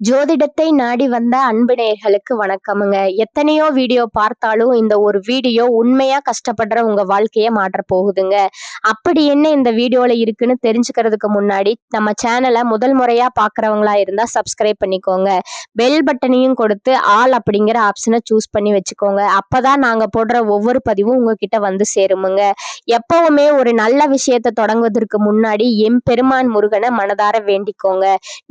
ஜோதிடத்தை நாடி வந்த அன்பு நேயர்களுக்கு வணக்கமுங்க. எத்தனையோ வீடியோ பார்த்தாலும் இந்த ஒரு வீடியோ உண்மையா கஷ்டப்படுற உங்க வாழ்க்கைய மாற்ற போகுதுங்க. அப்படி என்ன இந்த வீடியோல இருக்குன்னு தெரிஞ்சுக்கிறதுக்கு முன்னாடி நம்ம சேனலை முதல் முறையா பாக்குறவங்களா இருந்தா சப்ஸ்கிரைப் பண்ணிக்கோங்க. பெல் பட்டனையும் கொடுத்து ஆல் அப்படிங்கிற ஆப்ஷனை சூஸ் பண்ணி வச்சுக்கோங்க. அப்பதான் நாங்க போடுற ஒவ்வொரு பதிவும் உங்ககிட்ட வந்து சேருமுங்க. எப்பவுமே ஒரு நல்ல விஷயத்தை தொடங்குவதற்கு முன்னாடி எம்பெருமான் முருகனை மனதார வேண்டிக்கோங்க.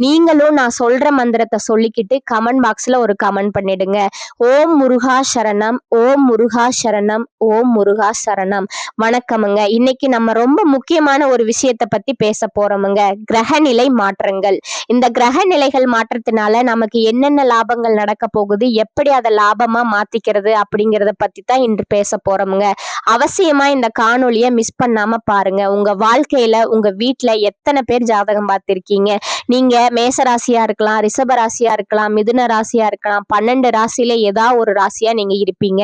நீங்களும் நான் சொல்ற மந்திரத்தை சொல்லிக்கிட்டு கமெண்ட் பாக்ஸ்ல ஒரு கமெண்ட் பண்ணிடுங்க. ஓம் முருகா சரணம், ஓம் முருகா சரணம், ஓம் முருகா சரணம். வணக்கமுங்க. இன்னைக்கு நம்ம ரொம்ப முக்கியமான ஒரு விஷயத்தை பத்தி பேச போறோமுங்க. கிரகநிலை மாற்றங்கள். இந்த கிரக நிலைகள் மாற்றத்தினால நமக்கு என்னென்ன லாபங்கள் நடக்க போகுது, எப்படி அதை லாபமா மாத்திக்கிறது அப்படிங்கிறத பத்தி தான் இன்று பேச போறோமுங்க. அவசியமா இந்த காணொலியை மிஸ் பண்ணாம பாருங்க. உங்க வாழ்க்கையில உங்க வீட்டுல எத்தனை பேர் ஜாதகம் பார்த்திருக்கீங்க? நீங்க மேச ராசியா இருக்கலாம், ரிஷப ராசியா இருக்கலாம், மிதுன ராசியா இருக்கலாம், 12 ராசியில ஏதாவது ஒரு ராசியா நீங்க இருப்பீங்க.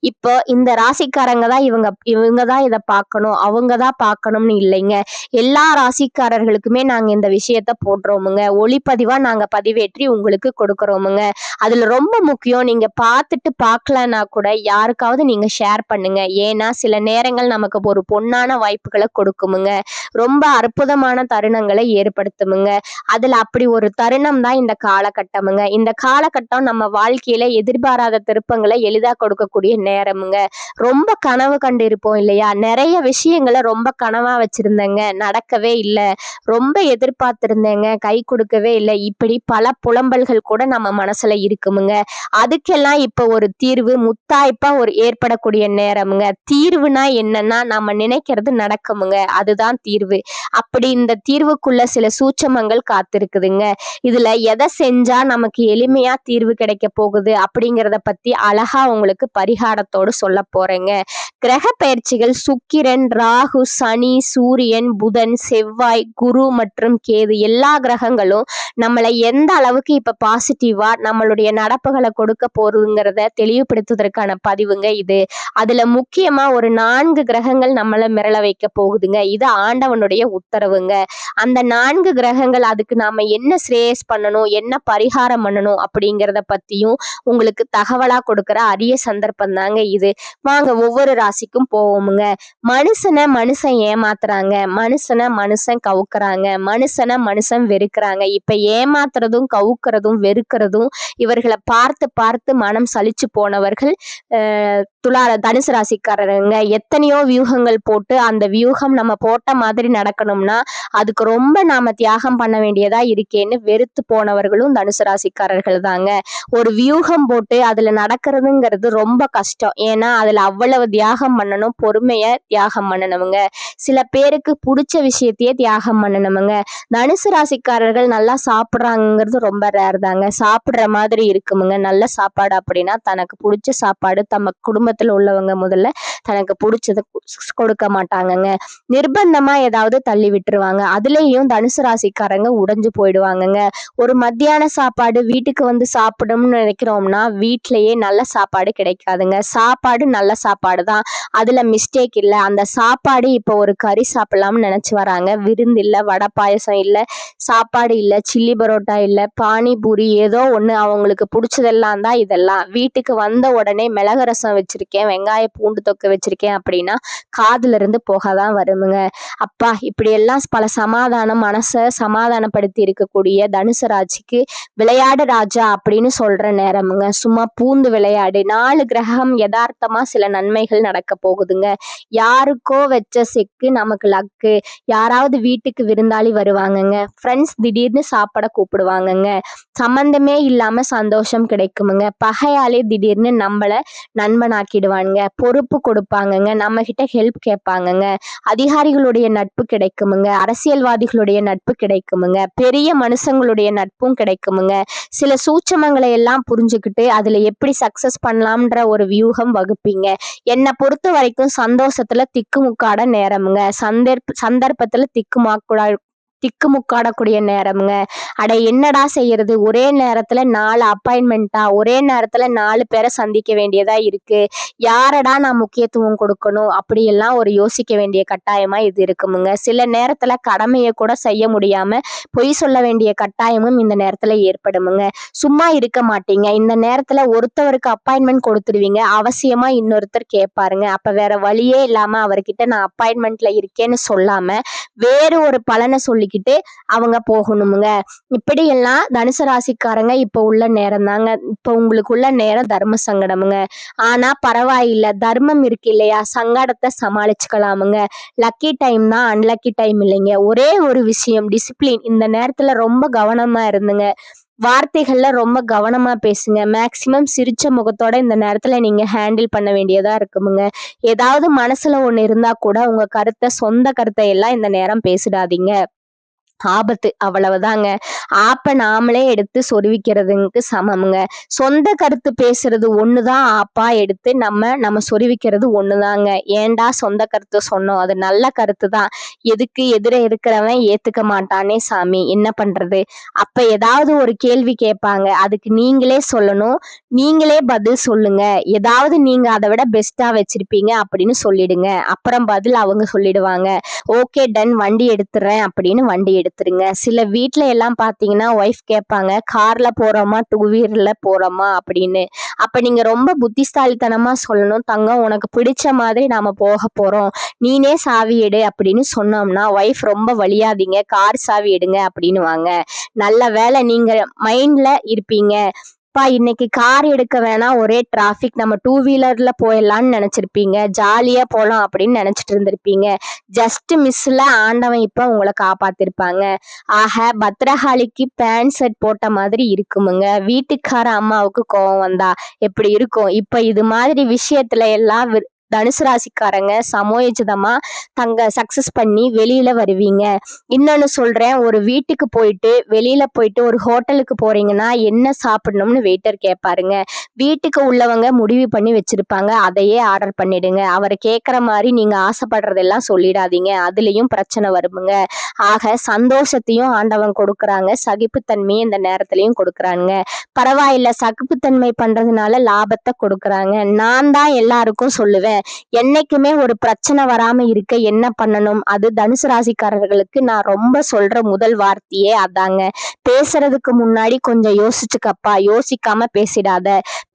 இப்போ இந்த ராசிக்காரங்க தான் இவங்க தான் இதை பார்க்கணும், அவங்க தான் பார்க்கணும்னு இல்லைங்க. எல்லா ராசிக்காரர்களுக்குமே நாங்க இந்த விஷயத்த போடுறோமுங்க. ஒளிப்பதிவா நாங்க பதிவேற்றி உங்களுக்கு கொடுக்குறோமுங்க. அதுல ரொம்ப முக்கியம், நீங்க பார்த்துட்டு பார்க்கலன்னா கூட யாருக்காவது நீங்க ஷேர் பண்ணுங்க. ஏன்னா சில நேரங்கள் நமக்கு ஒரு பொன்னான வாய்ப்புகளை கொடுக்குமுங்க. ரொம்ப அற்புதமான தருணங்களை ஏற்படுத்துமுங்க. அதுல அப்படி ஒரு தருணம் தான் இந்த காலகட்டமுங்க. இந்த காலகட்டம் நம்ம வாழ்க்கையில எதிர்பாராத திருப்பங்களை எளிதா கொடுக்கக்கூடிய நேரமுங்க. ரொம்ப கனவு கண்டு இருப்போம் இல்லையா? நிறைய விஷயங்களை ரொம்ப கனவா வச்சிருந்தேங்க, நடக்கவே இல்லை. ரொம்ப எதிர்பார்த்திருந்தேங்க, கை கொடுக்கவே இல்லை. இப்படி பல புலம்பல்கள் கூட நம்ம மனசுல இருக்குமுங்க. அதுக்கெல்லாம் இப்ப ஒரு தீர்வு முத்தாய்ப்பா ஒரு ஏற்படக்கூடிய நேரமுங்க. தீர்வுனா என்னன்னா, நம்ம நினைக்கிறது நடக்குமுங்க. அதுதான் தீர்வு. அப்படி இந்த தீர்வுக்குள்ள சில சூட்சமங்கள் காத்திருக்குதுங்க. இதுல எதை செஞ்சா நமக்கு எளிமையா தீர்வு கிடைக்க போகுது அப்படிங்கிறத பத்தி அழகா உங்களுக்கு பரிகாரத்தோடு சொல்ல போறேங்க. கிரக பயிற்சிகள் சுக்கிரன், ராகு, சனி, சூரியன், புதன், செவ்வாய், குரு மற்றும் கேது எல்லா கிரகங்களும் நம்மளை எந்த அளவுக்கு இப்ப பாசிட்டிவா நம்மளுடைய நடப்புகளை கொடுக்க போறதுங்கிறத தெளிவுபடுத்துவதற்கான பதிவுங்க இது. அதுல முக்கியமா ஒரு 4 கிரகங்கள் நம்மளை மிரள வைக்க போகுதுங்க. இது ஆண்டவனுடைய உத்தரவுங்க. அந்த 4 கிரகங்கள் அதுக்கு நாம என்ன ஸ்ரேயஸ் பண்ணணும், என்ன பரிகாரம் பண்ணணும் அப்படிங்கிறத பத்தியும் உங்களுக்கு தகவலா கொடுக்கிற அரிய சந்தர்ப்பம் தாங்க இது. வாங்க ஒவ்வொரு ராசிக்கும் போவோமுங்க. மனுஷனை மனுஷன் ஏமாத்துறாங்க, மனுஷனை மனுஷன் கவுக்குறாங்க, மனுஷனை மனுஷன் வெறுக்கிறாங்க. இப்ப ஏமாத்துறதும் கவுக்குறதும் வெறுக்கிறதும் இவர்களை பார்த்து பார்த்து மனம் சலிச்சு போனவர்கள் தனுசு ராசிக்காரங்க. எத்தனையோ வியூகங்கள் போட்டு அந்த வியூகம் நம்ம போட்ட மாதிரி நடக்கணும்னா அதுக்கு ரொம்ப நாம தியாகம் பண்ண வேண்டியதா இருக்கேன்னு வெறுத்து போனவர்களும் தனுசு ராசிக்காரர்கள் தாங்க. ஒரு வியூகம் போட்டு அதுல நடக்கிறதுங்கிறது ரொம்ப கஷ்டம். ஏன்னா அதுல அவ்வளவு தியாகம் பண்ணணும், பொறுமைய தியாகம் பண்ணணுமுங்க. சில பேருக்கு பிடிச்ச விஷயத்தையே தியாகம் பண்ணணுமுங்க. தனுசு ராசிக்காரர்கள் நல்லா சாப்பிட்றாங்கிறது ரொம்ப ரேர் தாங்க. சாப்பிட்ற மாதிரி இருக்குமுங்க. நல்ல சாப்பாடு அப்படின்னா தனக்கு பிடிச்ச சாப்பாடு தம்ம குடும்பத்துல உள்ளவங்க முதல்ல தனக்கு பிடிச்சதை கொடுக்க மாட்டாங்கங்க. நிர்பந்தமா ஏதாவது தள்ளி விட்டுருவாங்க. அதுலயும் தனுசு ராசிக்காரங்க உடைஞ்சு போயிடுவாங்கங்க. ஒரு மத்தியான சாப்பாடு வீட்டுக்கு வந்து சாப்பிடணும்னு நினைக்கிறோம்னா வீட்டிலேயே நல்ல சாப்பாடு கிடைக்காதுங்க. சாப்பாடு நல்ல சாப்பாடு தான், அதுல மிஸ்டேக் இல்லை. அந்த சாப்பாடு இப்போ ஒரு கறி சாப்பிடலாம்னு நினைச்சு வராங்க. விருந்து இல்லை, வடை பாயசம் இல்லை, சாப்பாடு இல்லை, சில்லி பரோட்டா இல்லை, பானிபூரி ஏதோ ஒண்ணு அவங்களுக்கு பிடிச்சதெல்லாம் தான் இதெல்லாம். வீட்டுக்கு வந்த உடனே மிளகு ரசம் வச்சிருக்கேன், வெங்காய பூண்டு தொக்கு வச்சிருக்கேன் அப்படின்னா காதுல இருந்து போகதான் வருமுங்க. அப்பா இப்படி எல்லாம் பல மனசை சமாதானப்படுத்தி இருக்கக்கூடிய தனுசு ராசிக்கு விளையாடு ராஜா அப்படின்னு சொல்ற நேரமுங்க. சும்மா பூந்து விளையாடு. 4 கிரகம் யதார்த்தமா சில நன்மைகள் நடக்க போகுதுங்க. யாருக்கோ வச்ச செக்கு நமக்கு லக்கு. யாராவது வீட்டுக்கு விருந்தாளி வருவாங்கங்க. ஃப்ரெண்ட்ஸ் திடீர்னு சாப்பிட கூப்பிடுவாங்கங்க. சம்பந்தமே இல்லாம சந்தோஷம் கிடைக்குமுங்க. பகையாலே திடீர்னு நம்மள நண்பனாக்கிடுவானுங்க. பொறுப்பு கொடுப்பாங்கங்க, நம்ம கிட்ட ஹெல்ப் கேட்பாங்கங்க. அதிகாரிகளுடைய நட்பு கிடைக்குமுங்க. அரசியல்வாதிகளுடைய நட்பு கிடைக்குமுங்க. பெரிய மனுஷங்களுடைய நட்பும் கிடைக்குமுங்க. சில சூட்சமங்களை எல்லாம் புரிஞ்சுக்கிட்டு அதுல எப்படி சக்சஸ் பண்ணலாம்ன்ற ஒரு வியூகம் வகுப்பீங்க. என்னை பொறுத்த வரைக்கும் சந்தோஷத்துல திக்குமுக்காட நேரமுங்க. சந்தர்ப்பத்துல திக்குமாக்கூட திக்குமுக்காடக்கூடிய நேரம்ங்க. அட என்னடா செய்யறது, ஒரே நேரத்துல 4 அப்பாயின்மெண்ட்டா, ஒரே நேரத்துல 4 பேரை சந்திக்க வேண்டியதா இருக்கு, யாரடா நான் முக்கியத்துவம் கொடுக்கணும் அப்படியெல்லாம் ஒரு யோசிக்க வேண்டிய கட்டாயமா இது இருக்குமுங்க. சில நேரத்துல கடமையை கூட செய்ய முடியாம பொய் சொல்ல வேண்டிய கட்டாயமும் இந்த நேரத்துல ஏற்படுமுங்க. சும்மா இருக்க மாட்டீங்க, இந்த நேரத்துல ஒருத்தவருக்கு அப்பாயின்மெண்ட் கொடுத்துருவீங்க, அவசியமா இன்னொருத்தர் கேட்பாருங்க. அப்ப வேற வழியே இல்லாம அவர்கிட்ட நான் அப்பாயின்மெண்ட்ல இருக்கேன்னு சொல்லாம வேறு ஒரு பலனை சொல்லிக்கிட்டு அவங்க போகணுமுங்க. இப்படியெல்லாம் தனுசு ராசிக்காரங்க இப்ப உள்ள நேரம் தாங்க. இப்ப உங்களுக்குள்ள நேரம் தர்ம சங்கடமுங்க. ஆனா பரவாயில்ல, தர்மம் இருக்கு இல்லையா, சங்கடத்தை சமாளிச்சுக்கலாமுங்க. லக்கி டைம் தான், அன்லக்கி டைம் இல்லைங்க. ஒரே ஒரு விஷயம், டிசிப்ளின். இந்த நேரத்துல ரொம்ப கவனமா இருந்துங்க. வார்த்தைகள்ல ரொம்ப கவனமா பேசுங்க. மேக்சிமம் சிரிச்ச முகத்தோட இந்த நேரத்துல நீங்க ஹேண்டில் பண்ண வேண்டியதா இருக்குமுங்க. ஏதாவது மனசுல ஒண்ணு இருந்தா கூட உங்க கருத்தை, சொந்த கருத்தை எல்லாம் இந்த நேரம் பேசிடாதீங்க. ஆபத்து, அவ்வளவுதாங்க. ஆப்ப நாமளே எடுத்து சொருவிக்கிறதுக்கு சமமுங்க. சொந்த கருத்து பேசுறது ஒண்ணுதான், ஆப்பா எடுத்து நம்ம சொருவிக்கிறது ஒண்ணுதாங்க. ஏன்டா சொந்த கருத்து சொன்னோம், அது நல்ல கருத்து தான், எதுக்கு எதிர இருக்கிறவன் ஏத்துக்க மாட்டானே சாமி, என்ன பண்றது. அப்ப ஏதாவது ஒரு கேள்வி கேட்பாங்க, அதுக்கு நீங்களே சொல்லணும், நீங்களே பதில் சொல்லுங்க. ஏதாவது நீங்க அதை விட பெஸ்டா வச்சிருப்பீங்க அப்படின்னு சொல்லிடுங்க. அப்புறம் பதில் அவங்க சொல்லிடுவாங்க. ஓகே டன், வண்டி எடுத்துறேன் அப்படின்னு வண்டி எடுத்துருங்க. சில வீட்ல எல்லாம் பாத்தீங்கன்னா ஒய்ஃப் கேட்பாங்க, கார்ல போறோமா, 2 வீலர்ல போறோமா அப்படின்னு. அப்ப நீங்க ரொம்ப புத்திசாலித்தனமா சொல்லணும், தங்கம் உனக்கு பிடிச்ச மாதிரி நாம போக போறோம், நீனே சாவி எடு அப்படின்னு சொன்னோம்னா ஒய்ஃப் ரொம்ப வலியாதீங்க, கார் சாவி எடுங்க அப்படின்னுவாங்க. நல்ல வேலை நீங்க மைண்ட்ல இருப்பீங்க, இன்னைக்கு கார் எடுக்க வேணாம், ஒரே டிராபிக், நம்ம 2 வீலர்ல போயிடலாம்னு நினைச்சிருப்பீங்க, ஜாலியா போலாம் அப்படின்னு நினைச்சிட்டு இருந்திருப்பீங்க. ஜஸ்ட் மிஸ்ல ஆண்டவன் இப்ப உங்களை காப்பாத்திருப்பாங்க. ஆக பத்ரகாளிக்கு பேண்ட் ஷர்ட் போட்ட மாதிரி இருக்குமுங்க. வீட்டுக்கார அம்மாவுக்கு கோவம் வந்தா எப்படி இருக்கும். இப்ப இது மாதிரி விஷயத்துல எல்லாம் தனுசு ராசிக்காரங்க சமயோஜிதமா தங்க சக்சஸ் பண்ணி வெளியில வருவீங்க. இன்னொன்னு சொல்றேன், ஒரு வீட்டுக்கு போயிட்டு, வெளியில போயிட்டு ஒரு ஹோட்டலுக்கு போறீங்கன்னா என்ன சாப்பிடணும்னு வெயிட்டர் கேட்பாருங்க. வீட்டுக்கு உள்ளவங்க முடிவு பண்ணி வச்சிருப்பாங்க, அதையே ஆர்டர் பண்ணிடுங்க. அவர் கேட்கிற மாதிரி நீங்க ஆசைப்படுறதெல்லாம் சொல்லிடாதீங்க, அதுலயும் பிரச்சனை வருமுங்க. ஆக சந்தோஷத்தையும் ஆண்டவன் கொடுக்குறாங்க, சகிப்புத்தன்மையை இந்த நேரத்திலையும் கொடுக்குறாங்க. பரவாயில்ல, சகிப்புத்தன்மை பண்றதுனால லாபத்தை கொடுக்குறாங்க. நான் தான் எல்லாருக்கும் சொல்லுவேன், என்னைக்குமே ஒரு பிரச்சனை வராம இருக்க என்ன பண்ணணும், அது தனுசு ராசிக்காரர்களுக்கு நான் ரொம்ப சொல்ற முதல் வார்த்தையே அதாங்க. பேசுறதுக்கு முன்னாடி கொஞ்சம் யோசிச்சுக்கப்பா, யோசிக்காம பேசிடாத,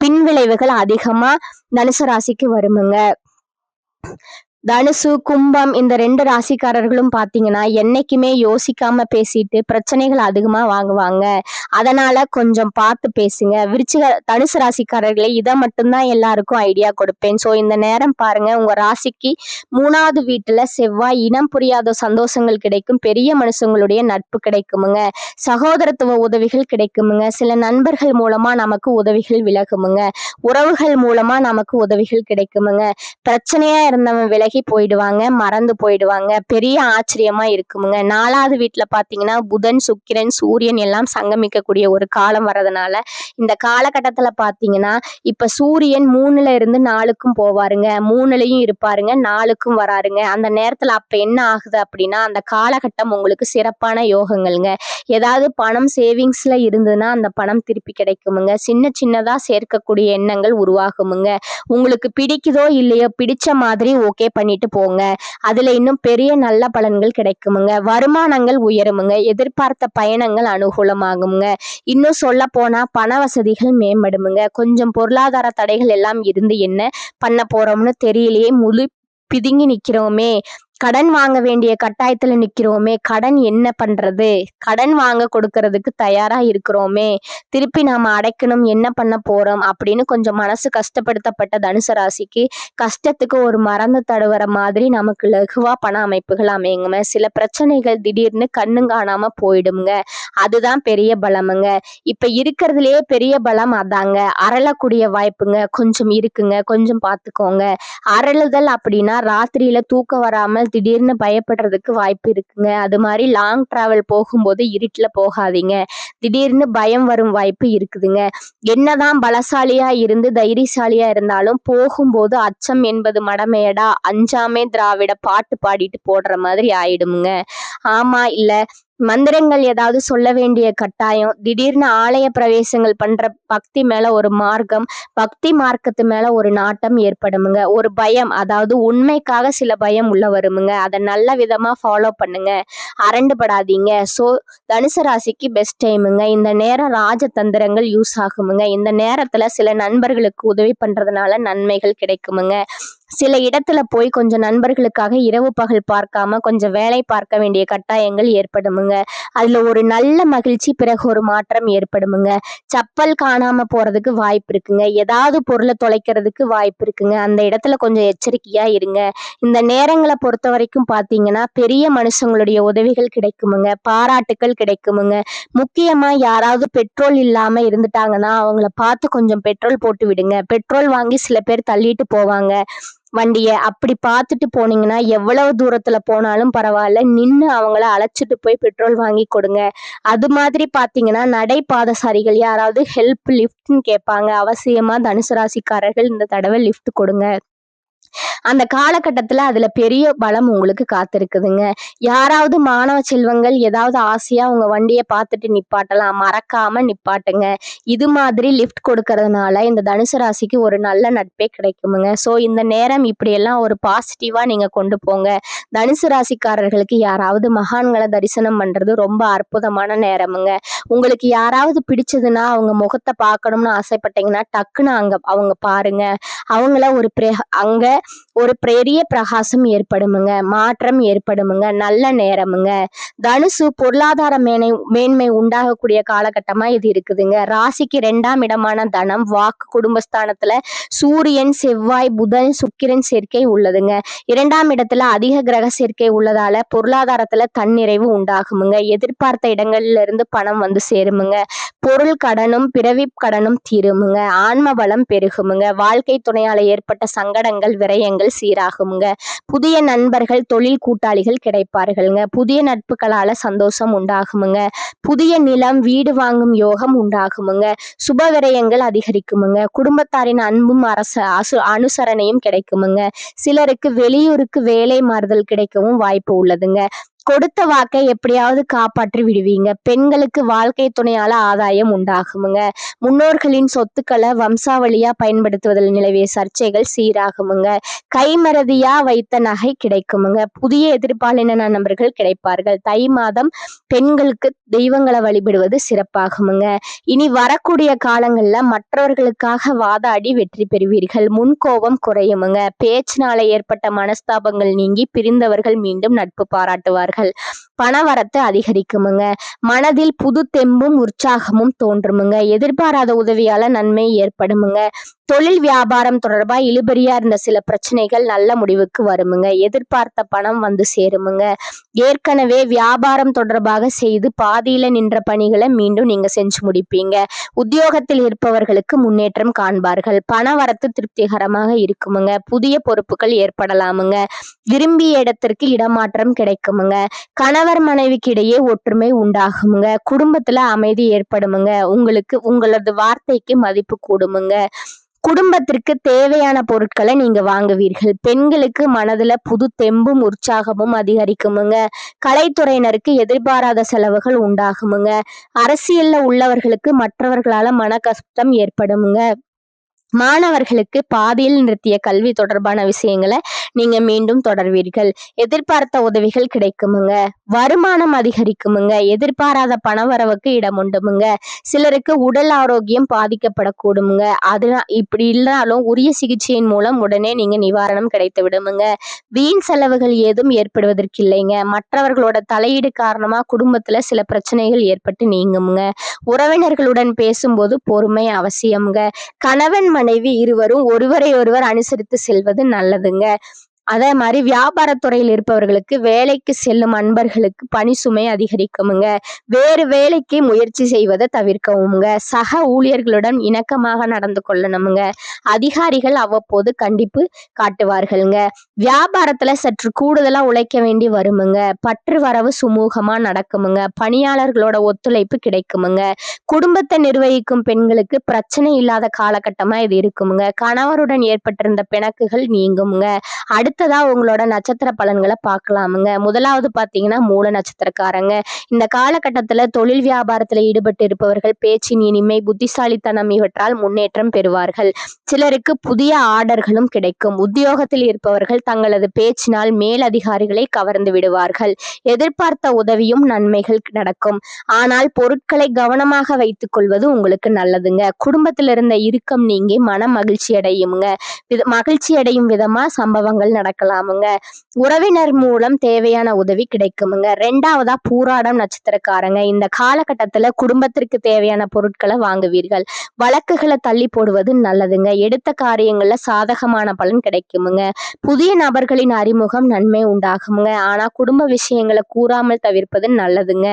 பின் விளைவுகள் அதிகமா தனுசு ராசிக்கு வருமுங்க. தனுசு, கும்பம் இந்த 2 ராசிக்காரர்களும் பாத்தீங்கன்னா என்னைக்குமே யோசிக்காம பேசிட்டு பிரச்சனைகள் அதிகமா வாங்குவாங்க. அதனால கொஞ்சம் பார்த்து பேசுங்க. தனுசு ராசிக்காரர்களே, இதை மட்டும்தான் எல்லாருக்கும் ஐடியா கொடுப்பேன். ஸோ இந்த நேரம் பாருங்க, உங்க ராசிக்கு 3வது வீட்டுல செவ்வாய், இனம் புரியாத சந்தோஷங்கள் கிடைக்கும், பெரிய மனுஷங்களுடைய நட்பு கிடைக்குமுங்க, சகோதரத்துவ உதவிகள் கிடைக்குமுங்க, சில நண்பர்கள் மூலமா நமக்கு உதவிகள் விலகுமுங்க, உறவுகள் மூலமா நமக்கு உதவிகள் கிடைக்குமுங்க. பிரச்சனையா இருந்தவன் விலகி போயிடுவாங்க, மறந்து போயிடுவாங்க. பெரிய ஆச்சரியமா இருக்குமுங்க. 4வது வீட்டுல பாத்தீங்கன்னா புதன், சுக்கிரன், சூரியன் எல்லாம் சங்கமிக்கக்கூடிய ஒரு காலம் வர்றதுனால இந்த காலகட்டத்துல பாத்தீங்கன்னா இப்ப சூரியன் 3ல இருந்து 4க்கும் போவாருங்க, 3லயும் இருப்பாருங்க, 4க்கும் வராருங்க. அந்த நேரத்துல அப்ப என்ன ஆகுது அப்படின்னா, அந்த காலகட்டம் உங்களுக்கு சிறப்பான யோகங்கள்ங்க. ஏதாவது பணம் சேவிங்ஸ்ல இருந்ததுன்னா அந்த பணம் திருப்பி கிடைக்குமுங்க. சின்ன சின்னதா சேர்க்கக்கூடிய எண்ணங்கள் உருவாகுமுங்க. உங்களுக்கு பிடிக்குதோ இல்லையோ, பிடிச்ச மாதிரி ஓகே பண்ணிட்டு போங்க, அதுல இன்னும் பெரிய நல்ல பலன்கள் கிடைக்குமுங்க. வருமானங்கள் உயருமுங்க, எதிர்பார்த்த பயணங்கள் அனுகூலமாகுமுங்க. இன்னும் சொல்ல போனா பண வசதிகள் மேம்படுமுங்க. கொஞ்சம் பொருளாதார தடைகள் எல்லாம் இருந்து என்ன பண்ண போறோம்னு தெரியலையே, பிதுங்கி நிக்கிறோமே, கடன் வாங்க வேண்டிய கட்டாயத்துல நிக்கிறோமே, கடன் என்ன பண்றது, கடன் வாங்க கொடுக்கறதுக்கு தயாரா இருக்கிறோமே, திருப்பி நாம அடைக்கணும், என்ன பண்ண போறோம் அப்படின்னு கொஞ்சம் மனசு கஷ்டப்படுத்தப்பட்ட தனுசு ராசிக்கு கஷ்டத்துக்கு ஒரு மறந்து தடவர மாதிரி நமக்கு லகுவா பண அமைப்புகள் அமையுங்க. சில பிரச்சனைகள் திடீர்னு கண்ணும் காணாம போயிடுங்க, அதுதான் பெரிய பலமுங்க. இப்ப இருக்கிறதுலயே பெரிய பலம் அதாங்க. அரளக்கூடிய வாய்ப்புங்க கொஞ்சம் இருக்குங்க, கொஞ்சம் பார்த்துக்கோங்க. அரளுதல் அப்படின்னா ராத்திரியில தூக்கம் வராமல் திடீர்னு பயப்படுறதுக்கு வாய்ப்பு இருக்குங்க. அது மாதிரி லாங் டிராவல் போகும்போது இருட்டுல போகாதீங்க, திடீர்னு பயம் வரும் வாய்ப்பு இருக்குதுங்க. என்னதான் பலசாலியா இருந்து தைரியசாலியா இருந்தாலும் போகும்போது அச்சம் என்பது மடமையடா, அஞ்சாமே திராவிட பாட்டு பாடிட்டு போடுற மாதிரி ஆயிடுமுங்க. ஆமா இல்ல, மந்திரங்கள் ஏதாவது சொல்ல வேண்டிய கட்டாயம், திடீர்னு ஆலய பிரவேசங்கள் பண்ற பக்தி மேல ஒரு மார்க்கம், பக்தி மார்க்கத்து மேல ஒரு நாட்டம் ஏற்படுமுங்க. ஒரு பயம், அதாவது உண்மைக்காக சில பயம் உள்ள வருமுங்க. அத நல்ல விதமா ஃபாலோ பண்ணுங்க. அரண்டுபடாதீங்க. தனுசு ராசிக்கு பெஸ்ட் டைமுங்க. இந்த நேரம் ராஜதந்திரங்கள் யூஸ் ஆகுமுங்க. இந்த நேரத்துல சில நண்பர்களுக்கு உதவி பண்றதுனால நன்மைகள் கிடைக்குமுங்க. சில இடத்துல போய் கொஞ்சம் நண்பர்களுக்காக இரவு பகல் பார்க்காம கொஞ்சம் வேலை பார்க்க வேண்டிய கட்டாயங்கள் ஏற்படுமுங்க. அதுல ஒரு நல்ல மகிழ்ச்சி, பிறகு ஒரு மாற்றம் ஏற்படுமுங்க. செப்பல் காணாம போறதுக்கு வாய்ப்பு இருக்குங்க. ஏதாவது பொருளை தொலைக்கிறதுக்கு வாய்ப்பு இருக்குங்க. அந்த இடத்துல கொஞ்சம் எச்சரிக்கையா இருங்க. இந்த நேரங்களை பொறுத்த வரைக்கும் பாத்தீங்கன்னா பெரிய மனுஷங்களுடைய உதவிகள் கிடைக்குமுங்க. பாராட்டுக்கள் கிடைக்குமுங்க. முக்கியமா யாராவது பெட்ரோல் இல்லாம இருந்துட்டாங்கன்னா அவங்கள பார்த்து கொஞ்சம் பெட்ரோல் போட்டு விடுங்க. பெட்ரோல் வாங்கி சில பேர் தள்ளிட்டு போவாங்க வண்டிய. அப்படி பார்த்துட்டு போனீங்கன்னா எவ்வளவு தூரத்துல போனாலும் பரவாயில்ல, நின்னு அவங்கள அழைச்சிட்டு போய் பெட்ரோல் வாங்கி கொடுங்க. அது மாதிரி பாத்தீங்கன்னா நடை பாதசாரிகள் யாராவது ஹெல்ப் லிஃப்ட்னு கேட்பாங்க. அவசியமா தனுசு ராசிக்காரர்கள் இந்த தடவை லிஃப்ட் கொடுங்க. அந்த காலகட்டத்துல அதுல பெரிய பலம் உங்களுக்கு காத்திருக்குதுங்க. யாராவது மாணவ செல்வங்கள் ஏதாவது ஆசையா உங்க வண்டிய பார்த்துட்டு நிப்பாட்டலாம், மறக்காம நிப்பாட்டுங்க. இது மாதிரி லிஃப்ட் கொடுக்கறதுனால இந்த தனுசு ராசிக்கு ஒரு நல்ல நட்பே கிடைக்குமுங்க. இந்த நேரம் இப்படியெல்லாம் ஒரு பாசிட்டிவா நீங்க கொண்டு போங்க. தனுசு ராசிக்காரர்களுக்கு யாராவது மகான்களை தரிசனம் பண்றது ரொம்ப அற்புதமான நேரமுங்க. உங்களுக்கு யாராவது பிடிச்சதுன்னா அவங்க முகத்தை பார்க்கணும்னு ஆசைப்பட்டீங்கன்னா டக்குன்னு அவங்க பாருங்க. அவங்கள அங்க ஒரு பெரிய பிரகாசம் ஏற்படுமுங்க. மாற்றம் ஏற்படுமுங்க. நல்ல நேரமுங்க. தனுசு பொருளாதார மேன்மை உண்டாகக்கூடிய காலகட்டமா இது இருக்குதுங்க. ராசிக்கு 2ஆம் இடமான தனம், வாக்கு, குடும்பஸ்தானத்துல சூரியன், செவ்வாய், புதன், சுக்கிரன் சேர்க்கை உள்ளதுங்க. 2ஆம் இடத்துல அதிக கிரக சேர்க்கை உள்ளதால பொருளாதாரத்துல தன்னிறைவு உண்டாகுமுங்க. எதிர்பார்த்த இடங்கள்ல இருந்து பணம் வந்து சேருமுங்க. பொருள் கடனும் பிறவி கடனும் தீருமுங்க. ஆன்ம பலம் பெருகுமுங்க. வாழ்க்கை துணையால ஏற்பட்ட சங்கடங்கள், விரயங்கள் சீராகுமுங்க. புதிய நண்பர்கள், தொழில் கூட்டாளிகள் கிடைப்பார்களுங்க. புதிய நட்புகளால சந்தோஷம் உண்டாகுமுங்க. புதிய நிலம், வீடு வாங்கும் யோகம் உண்டாகுமுங்க. சுப விரயங்கள் அதிகரிக்குமுங்க. குடும்பத்தாரின் அன்பும் அனுசரணையும் கிடைக்குமுங்க. சிலருக்கு வெளியூருக்கு வேலை மாறுதல் கிடைக்கவும் வாய்ப்பு உள்ளதுங்க. கொடுத்த வாக்கை எப்படியாவது காப்பாற்றி விடுவீங்க. பெண்களுக்கு வாழ்க்கை துணையால ஆதாயம் உண்டாகுமுங்க. முன்னோர்களின் சொத்துக்களை வம்சாவளியா பயன்படுத்துவதில் நிலவிய சர்ச்சைகள் சீராகுமுங்க. கைமறதியா வைத்த நகை கிடைக்குமுங்க. புதிய எதிர்பாலின நண்பர்கள் கிடைப்பார்கள். தை மாதம் பெண்களுக்கு தெய்வங்களை வழிபடுவது சிறப்பாகுமுங்க. இனி வரக்கூடிய காலங்கள்ல மற்றவர்களுக்காக வாதாடி வெற்றி பெறுவீர்கள். முன்கோபம் குறையுமுங்க. பேச்சினால ஏற்பட்ட மனஸ்தாபங்கள் நீங்கி பிரிந்தவர்கள் மீண்டும் நட்பு பாராட்டுவார்கள். பணவரத்து அதிகரிக்குமுங்க. மனதில் புது தெம்பும் உற்சாகமும் தோன்றுமுங்க. எதிர்பாராத உதவியால நன்மை ஏற்படுமுங்க. தொழில் வியாபாரம் தொடர்பா இழுபறியா இருந்த சில பிரச்சனைகள் நல்ல முடிவுக்கு வருமுங்க. எதிர்பார்த்த பணம் வந்து சேருமுங்க. ஏற்கனவே வியாபாரம் தொடர்பாக செய்து பாதியில நின்ற பணிகளை மீண்டும் நீங்க செஞ்சு முடிப்பீங்க. உத்தியோகத்தில் இருப்பவர்களுக்கு முன்னேற்றம் காண்பார்கள். பணவரத்து திருப்திகரமாக இருக்குமுங்க. புதிய பொறுப்புகள் ஏற்படலாமுங்க. விரும்பிய இடத்திற்கு இடமாற்றம் கிடைக்குமுங்க. கணவர் மனைவிக்கு இடையே ஒற்றுமை உண்டாகுமுங்க. குடும்பத்துல அமைதி ஏற்படுமுங்க. உங்களது வார்த்தைக்கு மதிப்பு கூடுமுங்க. குடும்பத்திற்கு தேவையான பொருட்களை நீங்க வாங்குவீர்கள். பெண்களுக்கு மனதுல புது தெம்பும் உற்சாகமும் அதிகரிக்குமுங்க. கலைத்துறையினருக்கு எதிர்பாராத செலவுகள் உண்டாகுமுங்க. அரசியல்ல உள்ளவர்களுக்கு மற்றவர்களால மன கஷ்டம் ஏற்படுமுங்க. மாணவர்களுக்கு பாதியில் நிறுத்திய கல்வி தொடர்பான விஷயங்களை நீங்க மீண்டும் தொடர்வீர்கள். எதிர்பார்த்த உதவிகள் கிடைக்குமுங்க. வருமானம் அதிகரிக்குமுங்க. எதிர்பாராத பணவரவுக்கு இடம் உண்டுமுங்க. சிலருக்கு உடல் ஆரோக்கியம் பாதிக்கப்படக்கூடுமுங்க. இப்படி இல்லைனாலும் உரிய சிகிச்சையின் மூலம் உடனே நீங்க நிவாரணம் கிடைத்து விடுமுங்க. வீண் செலவுகள் ஏதும் ஏற்படுவதற்கு இல்லைங்க. மற்றவர்களோட தலையீடு காரணமா குடும்பத்துல சில பிரச்சனைகள் ஏற்பட்டு நீங்குமுங்க. உறவினர்களுடன் பேசும்போது பொறுமை அவசியம்ங்க. கணவன் மனைவி இருவரும் ஒருவரை ஒருவர் அனுசரித்து செல்வது நல்லதுங்க. அதே மாதிரி வியாபாரத்துறையில் இருப்பவர்களுக்கு வேலைக்கு செல்லும் அன்பர்களுக்கு பணி சுமை அதிகரிக்குமுங்க. வேறு வேலைக்கு முயற்சி செய்வதை தவிர்க்கவுங்க. சக ஊழியர்களுடன் இணக்கமாக நடந்து கொள்ளணுமுங்க. அதிகாரிகள் அவ்வப்போது கண்டிப்பு காட்டுவார்களுங்க. வியாபாரத்துல சற்று கூடுதலா உழைக்க வேண்டி வருமுங்க. பற்று வரவு சுமூகமா நடக்குமுங்க. பணியாளர்களோட ஒத்துழைப்பு கிடைக்குமுங்க. குடும்பத்தை நிர்வகிக்கும் பெண்களுக்கு பிரச்சனை இல்லாத காலகட்டமா இது இருக்குமுங்க. கணவருடன் ஏற்பட்டிருந்த பிணக்குகள் நீங்குமுங்க. அடுத்த அடுத்ததா உங்களோட நட்சத்திர பலன்களை பார்க்கலாமுங்க. முதலாவது பாத்தீங்கன்னா மூல நட்சத்திரக்காரங்க. இந்த காலகட்டத்துல தொழில் வியாபாரத்துல ஈடுபட்டு இருப்பவர்கள் பேச்சின் இனிமை, புத்திசாலித்தனம் இவற்றால் முன்னேற்றம் பெறுவார்கள். சிலருக்கு புதிய ஆர்டர்களும் கிடைக்கும். உத்தியோகத்தில் இருப்பவர்கள் தங்களது பேச்சினால் மேலதிகாரிகளை கவர்ந்து விடுவார்கள். எதிர்பார்த்த உதவியும் நன்மைகள் நடக்கும். ஆனால் பொருட்களை கவனமாக வைத்துக் கொள்வது உங்களுக்கு நல்லதுங்க. குடும்பத்தில் இருந்த இறுக்கம் நீங்கி மன மகிழ்ச்சி அடையும் விதமா சம்பவங்கள் நடக்கலாமுங்க. உறவினர் மூலம் தேவையான உதவி கிடைக்குமுங்க. ரெண்டாவதா பூராடம் நட்சத்திரக்காரங்க. இந்த காலகட்டத்துல குடும்பத்திற்கு தேவையான பொருட்களை வாங்குவீர்கள். வழக்குகளை தள்ளி போடுவது நல்லதுங்க. எடுத்த காரியங்கள்ல சாதகமான பலன் கிடைக்குமுங்க. புதிய நபர்களின் அறிமுகம் நன்மை உண்டாகுமுங்க. ஆனா குடும்ப விஷயங்களை கூறாமல் தவிர்ப்பது நல்லதுங்க.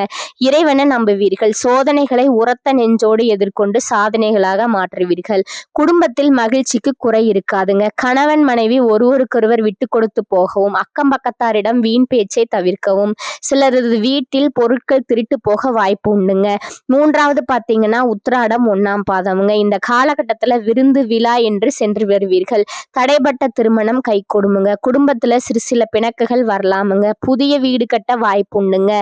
இறைவனை நம்புவீர்கள். சோதனைகளை உரத்த நெஞ்சோடு எதிர்கொண்டு சாதனைகளாக மாற்றுவீர்கள். குடும்பத்தில் மகிழ்ச்சிக்கு குறை இருக்காதுங்க. கணவன் மனைவி ஒருவருக்கொருவர் விட்டு கொடுத்து போகவும், அக்கம் பக்கத்தாரிடம் வீண் பேச்சை தவிர்க்கவும். சிலரது வீட்டில் பொருட்கள் திருட்டு போக வாய்ப்பு உண்டுங்க. மூன்றாவது பாத்தீங்கன்னா உத்திராடம் 1ஆம் பாதமுங்க. இந்த காலகட்டத்துல விருந்து விழா என்று சென்று வருவீர்கள். தடைப்பட்ட திருமணம் கை கொடுமுங்க. குடும்பத்துல சில பிணக்குகள் வரலாமுங்க. புதிய வீடு கட்ட வாய்ப்பு உண்டுங்க.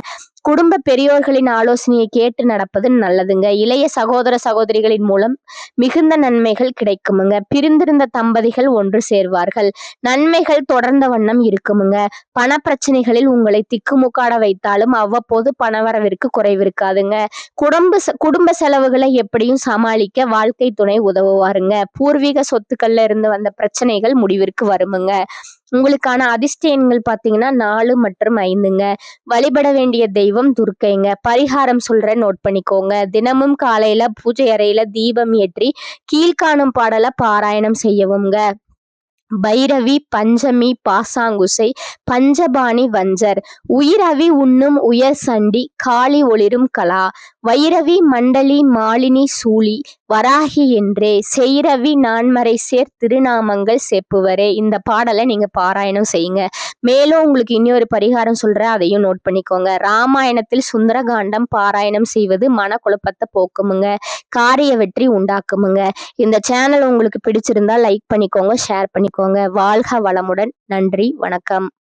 குடும்ப பெரியோர்களின் ஆலோசனையை கேட்டு நடப்பது நல்லதுங்க. இளைய சகோதர சகோதரிகளின் மூலம் மிகுந்த நன்மைகள் கிடைக்குமுங்க. பிரிந்திருந்த தம்பதிகள் ஒன்று சேர்வார்கள். நன்மைகள் தொடர்ந்த வண்ணம் இருக்குமுங்க. பண பிரச்சனைகளில் உங்களை திக்குமுக்காட வைத்தாலும் அவ்வப்போது பணவரவிற்கு குறைவிருக்காதுங்க. குடும்ப செலவுகளை எப்படியும் சமாளிக்க வாழ்க்கை துணை உதவுவாருங்க. பூர்வீக சொத்துக்கள்ல இருந்து வந்த பிரச்சனைகள் முடிவிற்கு வருமுங்க. உங்களுக்கான அதிர்ஷ்ட எண்கள் பாத்தீங்கன்னா 4 மற்றும் 5ங்க. வழிபட வேண்டிய தெய்வம் துர்க்கைங்க. பரிகாரம் சொல்றேன், நோட் பண்ணிக்கோங்க. தினமும் காலையில பூஜை அறையில தீபம் ஏற்றி கீழ்காணும் பாடலை பாராயணம் செய்யவுங்க. பைரவி, பஞ்சமி, பாசாங்குசை, பஞ்சபாணி, வஞ்சர், உயிரவி உண்ணும் உயர் சண்டி, காளி ஒளிரும் கலா, வைரவி, மண்டலி, மாலினி, சூளி, வராகி என்றே செய்ரவி நான்மறை சேர் திருநாமங்கள் செப்புவரே. இந்த பாடலை நீங்க பாராயணம் செய்யுங்க. மேலும் உங்களுக்கு இன்னொரு பரிகாரம் சொல்றேன், அதையும் நோட் பண்ணிக்கோங்க. ராமாயணத்தில் சுந்தரகாண்டம் பாராயணம் செய்வது மனக்குழப்பத்தை போக்குமுங்க. காரிய வெற்றி உண்டாக்குமுங்க. இந்த சேனல் உங்களுக்கு பிடிச்சிருந்தா லைக் பண்ணிக்கோங்க, ஷேர் பண்ணிக்கோங்க. வாழ்க வளமுடன். நன்றி, வணக்கம்.